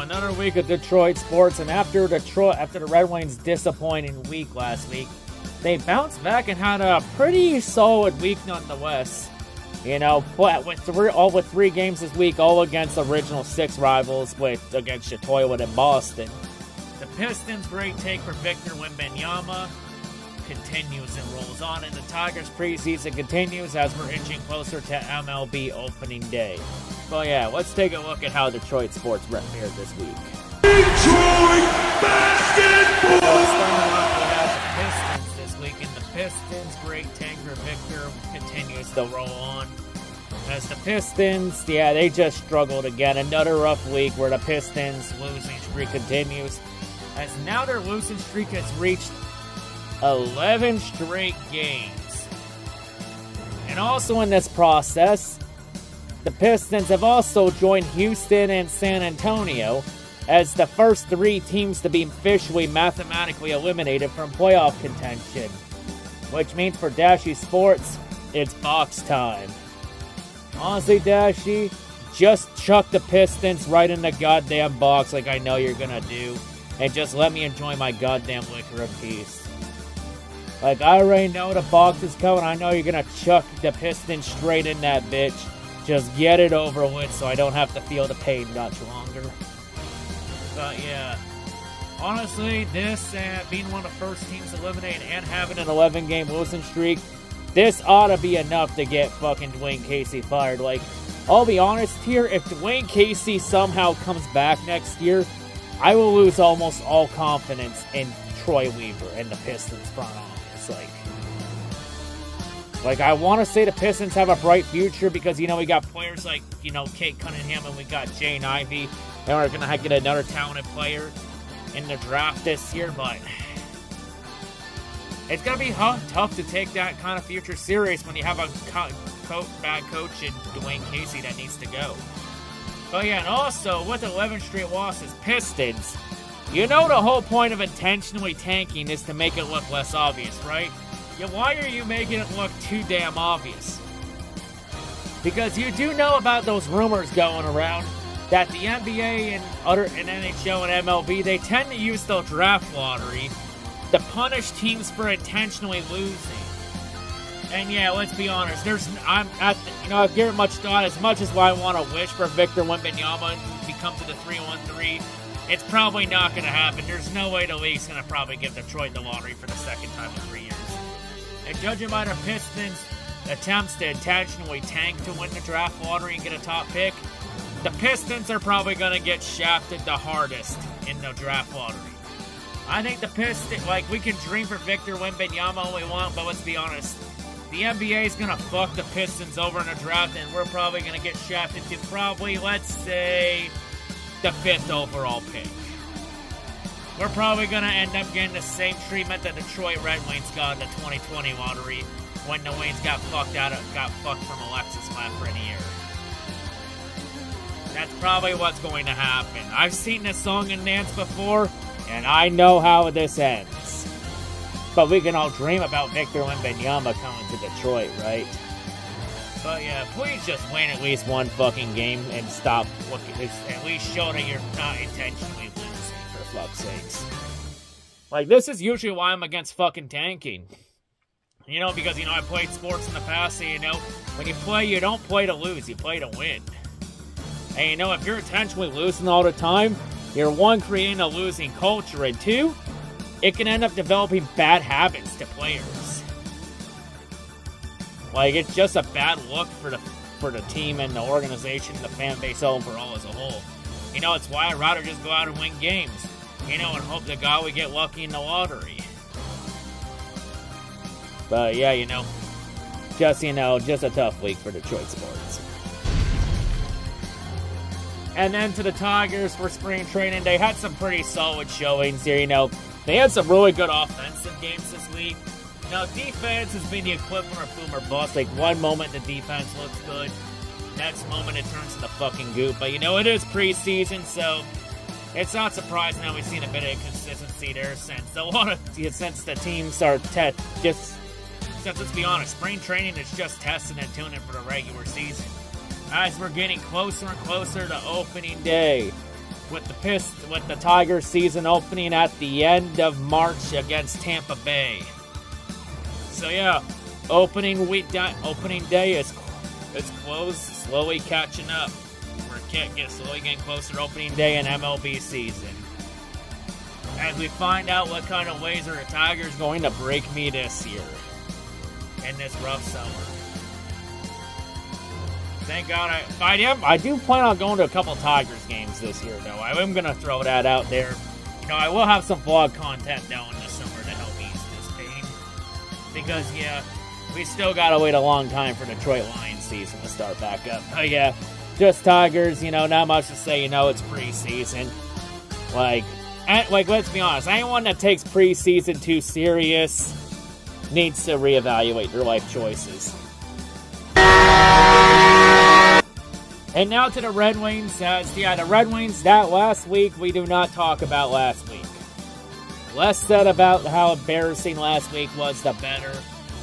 another week of Detroit sports, and after the Red Wings' disappointing week last week, they bounced back and had a pretty solid week nonetheless. You know, but with three games this week, all against original six rivals, against Detroit and Boston. The Pistons' great take for Victor Wembanyama continues and rolls on, and the Tigers' preseason continues as we're inching closer to MLB opening day. But yeah, let's take a look at how Detroit sports fared this week. Detroit basketball! So starting off, we have the Pistons this week, and the Pistons' great take for Victor continues to roll on. As the Pistons, they just struggled again. Another rough week where the Pistons' losing streak continues. As now their losing streak has reached 11 straight games. And also in this process, the Pistons have also joined Houston and San Antonio as the first three teams to be officially mathematically eliminated from playoff contention. Which means for Dashy Sports, it's box time. Honestly, Dashy, just chuck the Pistons right in the goddamn box like I know you're gonna do, and just let me enjoy my goddamn liquor in peace. Like, I already know the box is coming. I know you're gonna chuck the Pistons straight in that bitch. Just get it over with so I don't have to feel the pain much longer. But yeah, honestly, this being one of the first teams eliminated and having an 11-game losing streak, this ought to be enough to get fucking Dwayne Casey fired. Like, I'll be honest here, if Dwayne Casey somehow comes back next year, I will lose almost all confidence in Troy Weaver and the Pistons front office. Like, I want to say the Pistons have a bright future because, you know, we got players like, you know, Kate Cunningham and we got Jane Ivey, and we're going to get another talented player in the draft this year, but it's going to be tough to take that kind of future serious when you have a bad coach in Dwayne Casey that needs to go. But yeah, and also, with 11 straight losses, Pistons, you know the whole point of intentionally tanking is to make it look less obvious, right? Yeah, why are you making it look too damn obvious? Because you do know about those rumors going around that the NBA and NHL and MLB, they tend to use the draft lottery to punish teams for intentionally losing. And yeah, let's be honest, I've given much thought, as much as I want to wish for Victor Wembanyama to become to the 3-1-3, it's probably not going to happen. There's no way the league's going to probably give Detroit the lottery for the second time in 3 years. And judging by the Pistons' attempts to intentionally tank to win the draft lottery and get a top pick, the Pistons are probably going to get shafted the hardest in the draft lottery. I think the Pistons, like, we can dream for Victor Wembanyama all we want, but let's be honest, the NBA is going to fuck the Pistons over in the draft, and we're probably going to get shafted to probably, let's say, the 5th overall pick. We're probably going to end up getting the same treatment that Detroit Red Wings got in the 2020 lottery when the Wings got fucked from Alexis Lafreniere. That's probably what's going to happen. I've seen this song and dance before, and I know how this ends. But we can all dream about Victor Wembanyama coming to Detroit, right? But yeah, please just win at least one fucking game and stop looking. At least show that you're not intentionally losing, for fuck's sakes. Like, this is usually why I'm against fucking tanking. You know, because, you know, I played sports in the past, so, you know, when you play, you don't play to lose, you play to win. And, you know, if you're intentionally losing all the time, you're, one, creating a losing culture, and two, it can end up developing bad habits to players. Like, it's just a bad look for the team and the organization, the fan base overall as a whole. You know, it's why I'd rather just go out and win games, you know, and hope to God we get lucky in the lottery. But yeah, you know, just a tough week for Detroit sports. And then to the Tigers for spring training, they had some pretty solid showings here, you know. They had some really good offensive games this week. Now, defense has been the equivalent of boom or bust. Like, one moment the defense looks good, next moment it turns into fucking goop. But, you know, it is preseason, so it's not surprising that we've seen a bit of inconsistency there since the teams are let's be honest, spring training is just testing and tuning for the regular season. As we're getting closer and closer to opening day. with the Tigers season opening at the end of March against Tampa Bay. So yeah, opening day is close, slowly catching up. We're slowly getting closer to opening day in MLB season. As we find out what kind of ways are the Tigers going to break me this year in this rough summer. Thank God I do plan on going to a couple Tigers games this year, though. I am going to throw that out there. You know, I will have some vlog content though in the summer to help ease this pain. Because, yeah, we still got to wait a long time for Detroit Lions season to start back up. But yeah, just Tigers, you know, not much to say. You know, it's preseason. Like, let's be honest, anyone that takes preseason too serious needs to reevaluate their life choices. And now to the Red Wings. The Red Wings, that last week, we do not talk about last week. Less said about how embarrassing last week was, the better.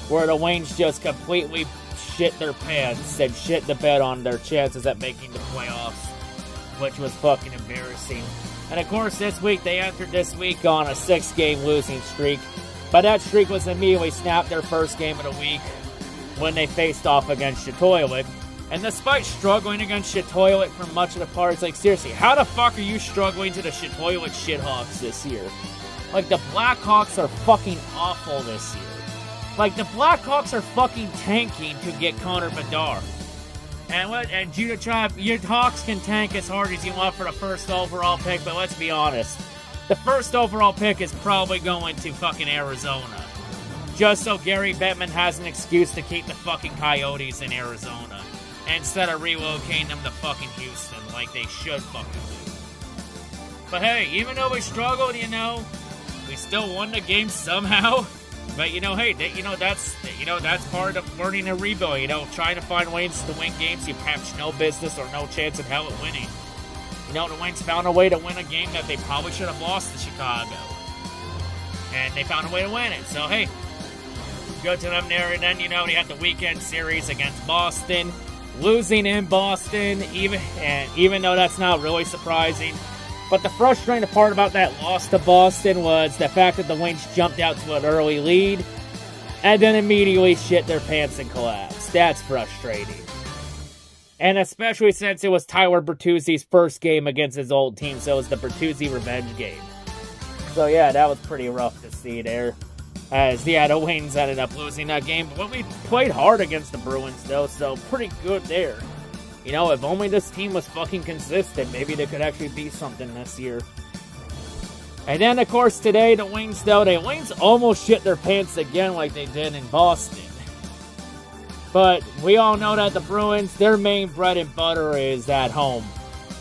Where the Wings just completely shit their pants and shit the bed on their chances at making the playoffs, which was fucking embarrassing. And of course, this week, they entered this week on a 6-game losing streak. But that streak was immediately snapped their first game of the week when they faced off against Shitoylik. And despite struggling against Shitoylik for much of the parts, like seriously, how the fuck are you struggling to the Shitoylik Shithawks this year? Like, the Blackhawks are fucking awful this year. Like, the Blackhawks are fucking tanking to get Connor Bedard. And Judah Tribe, your Hawks can tank as hard as you want for the first overall pick, but let's be honest. The first overall pick is probably going to fucking Arizona. Just so Gary Bettman has an excuse to keep the fucking Coyotes in Arizona, instead of relocating them to fucking Houston like they should fucking do. But hey, even though we struggled, you know, we still won the game somehow. But, you know, hey, that's part of learning a rebuild. You know, trying to find ways to win games you have no business or no chance in hell at winning. You know, the Wings found a way to win a game that they probably should have lost to Chicago. And they found a way to win it. So, hey, good to them there. And then, you know, they had the weekend series against Boston. Losing in Boston, even though that's not really surprising. But the frustrating part about that loss to Boston was the fact that the Wings jumped out to an early lead and then immediately shit their pants and collapsed. That's frustrating. And especially since it was Tyler Bertuzzi's first game against his old team, so it was the Bertuzzi revenge game. So yeah, that was pretty rough to see there. As, yeah, the Wings ended up losing that game. But we played hard against the Bruins, though, so pretty good there. You know, if only this team was fucking consistent, maybe they could actually be something this year. And then, of course, today, the Wings almost shit their pants again like they did in Boston. But we all know that the Bruins, their main bread and butter is at home.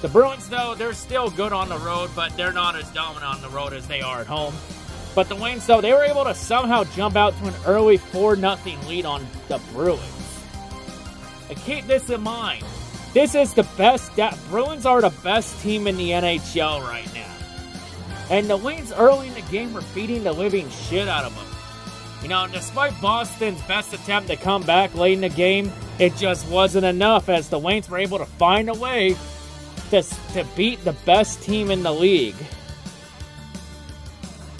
The Bruins, though, they're still good on the road, but they're not as dominant on the road as they are at home. But the Wings, though, they were able to somehow jump out to an early 4-0 lead on the Bruins. And keep this in mind. This is the best, Bruins are the best team in the NHL right now. And the Wings early in the game were beating the living shit out of them. You know, despite Boston's best attempt to come back late in the game, it just wasn't enough as the Wings were able to find a way to beat the best team in the league.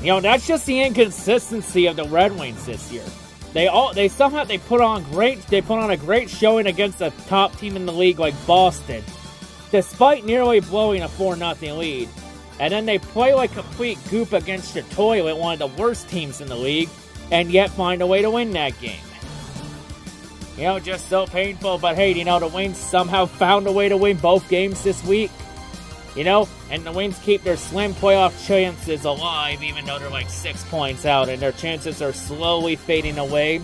You know, that's just the inconsistency of the Red Wings this year. They put on a great showing against a top team in the league like Boston, despite nearly blowing a 4-0 lead. And then they play like complete goop against Shitoylik, one of the worst teams in the league, and yet find a way to win that game. You know, just so painful, but hey, you know, the Wings somehow found a way to win both games this week. You know, and the Wings keep their slim playoff chances alive, even though they're like 6 points out, and their chances are slowly fading away.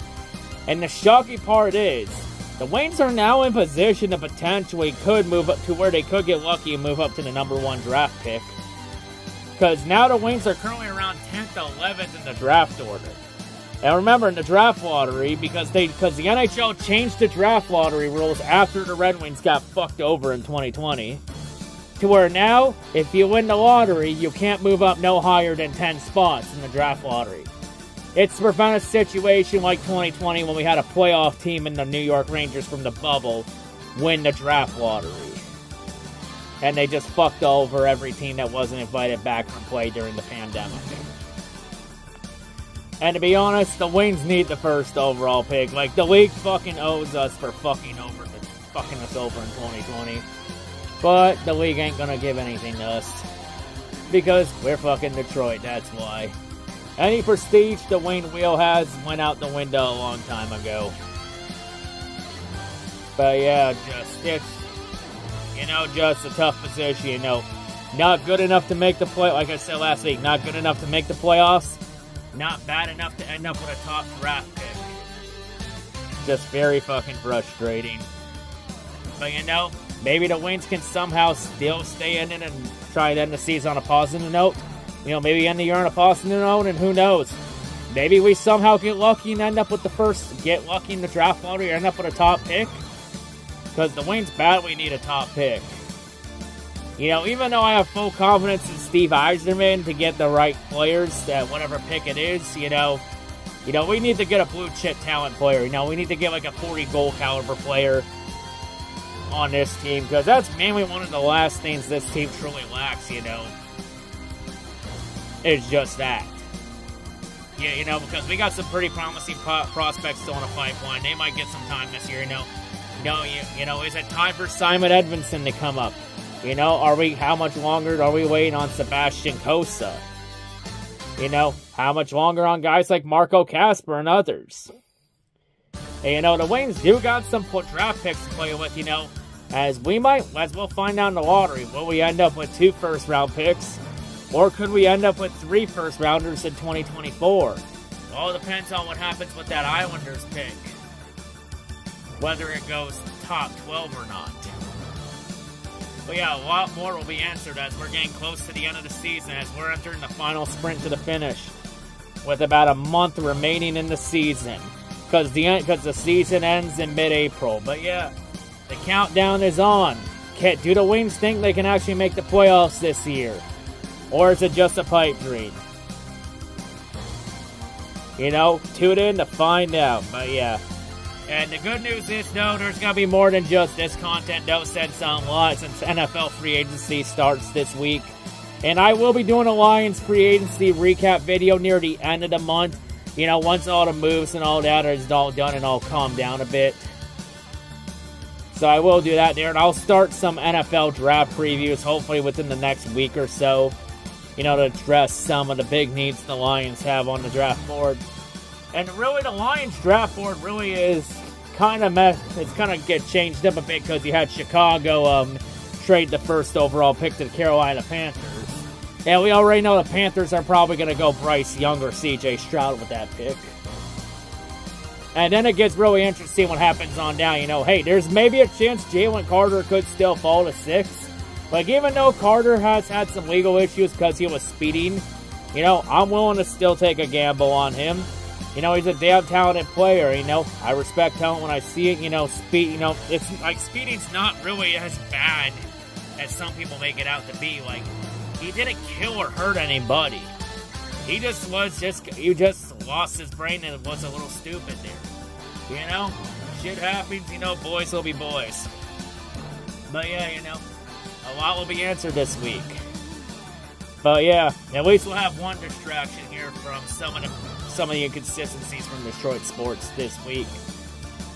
And the shocking part is, the Wings are now in position to potentially could move up to where they could get lucky and move up to the #1 draft pick. Because now the Wings are currently around 10th to 11th in the draft order. And remember, in the draft lottery, because the NHL changed the draft lottery rules after the Red Wings got fucked over in 2020. To where now, if you win the lottery, you can't move up no higher than 10 spots in the draft lottery. It's to prevent a situation like 2020 when we had a playoff team in the New York Rangers from the bubble win the draft lottery. and they just fucked over every team that wasn't invited back from play during the pandemic. And to be honest, the Wings need the first overall pick. Like, the league fucking owes us for fucking us over in 2020. But the league ain't gonna give anything to us. Because we're fucking Detroit, that's why. Any prestige the Wayne Wheel has went out the window a long time ago. But yeah, it's just a tough position, Not good enough to make the play, like I said last week, not good enough to make the playoffs. Not bad enough to end up with a top draft pick. Just very fucking frustrating. But maybe the Wings can somehow still stay in it and try to end the season on a positive note. Maybe end the year on a positive note, and who knows? Maybe we somehow get lucky and end up with get lucky in the draft lottery or end up with a top pick. Because the Wings badly need a top pick. Even though I have full confidence in Steve Yzerman to get the right players at whatever pick it is, we need to get a blue chip talent player. We need to get like a 40 goal caliber player on this team, because that's mainly one of the last things this team truly lacks, It's just that. Yeah, because we got some pretty promising prospects still in the pipeline. They might get some time this year, is it time for Simon Edvinsson to come up? How much longer are we waiting on Sebastian Cossa? How much longer on guys like Marco Kasper and others? And, the Wings do got some draft picks to play with, as we'll find out in the lottery. Will we end up with 2 first-round picks? Or could we end up with 3 first-rounders in 2024? All depends on what happens with that Islanders pick. Whether it goes top 12 or not. But yeah, a lot more will be answered as we're getting close to the end of the season, as we're entering the final sprint to the finish, with about a month remaining in the season, because the season ends in mid-April. But yeah, the countdown is on. Do the Wings think they can actually make the playoffs this year, or is it just a pipe dream? Tune in to find out. But yeah. And the good news is, there's going to be more than just this content, since NFL free agency starts this week. And I will be doing a Lions free agency recap video near the end of the month. Once all the moves and all that is all done and all calm down a bit. So I will do that there. And I'll start some NFL draft previews, hopefully within the next week or so. To address some of the big needs the Lions have on the draft board. And really, the Lions draft board really is kind of it's kind of get changed up a bit, because you had Chicago trade the first overall pick to the Carolina Panthers. And we already know the Panthers are probably going to go Bryce Young or C.J. Stroud with that pick. And then it gets really interesting what happens on down. Hey, there's maybe a chance Jalen Carter could still fall to 6. Like, even though Carter has had some legal issues because he was speeding, I'm willing to still take a gamble on him. He's a damn talented player, I respect talent when I see it, it's like speeding's not really as bad as some people make it out to be. Like, he didn't kill or hurt anybody. He just lost his brain and was a little stupid there. Shit happens, boys will be boys. But yeah, a lot will be answered this week. But yeah, at least we'll have one distraction here from some of the inconsistencies from Detroit sports this week.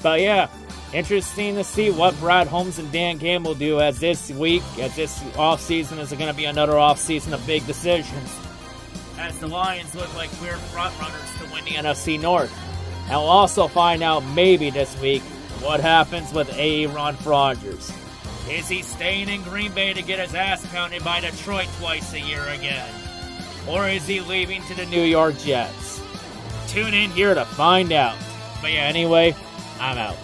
But yeah, interesting to see what Brad Holmes and Dan Campbell do, as this offseason is going to be another offseason of big decisions, as the Lions look like clear frontrunners to win the NFC North. And we'll also find out maybe this week what happens with Aaron Rodgers. Is he staying in Green Bay to get his ass pounded by Detroit twice a year again? Or is he leaving to the New York Jets? Tune in here to find out. But yeah, anyway, I'm out.